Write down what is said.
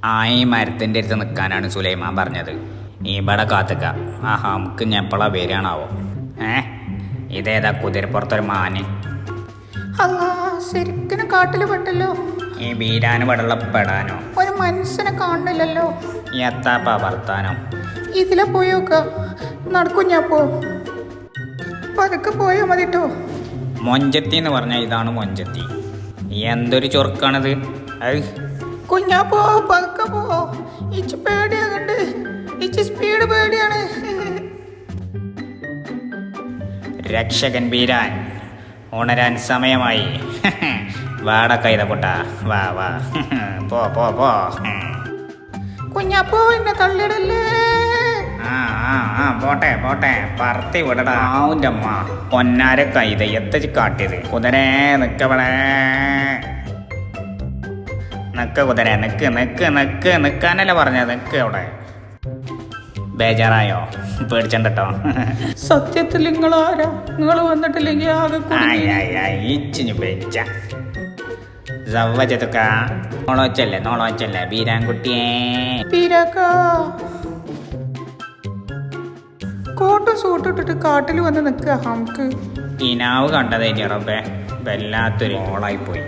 ആ ഈ മരത്തിൻ്റെ അടുത്ത് നിൽക്കാനാണ് സുലൈമാൻ പറഞ്ഞത്. ഇവിടെ കാത്തുക. ആഹാ നമുക്ക് ഞെപ്പള പേരാണാവോ. ഇതേതാ കുതിരപ്പുറത്തൊരു മാന്. ശരിക്കും കാട്ടില് പെട്ടല്ലോ. ഈ ബീരാന് വെള്ള പെടാനോ? ഒരു മനുഷ്യനെ കാണില്ലല്ലോ. എത്താപ്പാ വർത്താനം. ഇതിലെ പോയോക്ക നടക്കും. ഞാൻ പതുക്കെ പോയോ മതിട്ടോ. മൊഞ്ചത്തി എന്ന് പറഞ്ഞാൽ ഇതാണ് മൊഞ്ചത്തി. എന്തൊരു ചൊറുക്കാണത്. കുഞ്ഞാപ്പോ പതുക്കെ പോ. ഇച്ച് പേടിയാകണ്ട്. ഇച്ച് സ്പീഡ് പേടിയാണ്. രക്ഷകൻ ബീരാൻ ഉണരാൻ സമയമായി. വാട കൈതപ്പൊട്ട വാ വാ പോ പോ പോ. കുഞ്ഞാപ്പോ എന്നെ തള്ളിടല്ലേ. പോട്ടെ പോട്ടെ പറത്തി വിടടാ. ആവുൻ്റെ അമ്മ പൊന്നാര കൈത എത്തച്ച് കാട്ടിയത്. കുതിരേ നിക്കവളെ. നിക്ക് കുതിര നിക്ക് നിക്ക് നിക്ക് നിക്കാനല്ലേ പറഞ്ഞത്. നിക്ക് അവിടെ. ബേജാറായോ? പേടിച്ചണ്ടോ? സത്യത്തിൽ നിങ്ങളാരാ? നിങ്ങൾ വന്നിട്ടില്ലെങ്കിൽ ഇച്ചിഞ്ഞു പേച്ച സവ്വചതുക്ക. നോളോച്ചല്ലേ നോളോച്ചല്ലേ ബീരാൻകുട്ടിയേ. കോട്ടും സൂട്ടിട്ടിട്ട് കാട്ടിൽ വന്ന് നിൽക്കുക. നമുക്ക് ഇനാവ് കണ്ടതേനി റബ്ബേ. വല്ലാത്തൊരു ഓളായിപ്പോയി.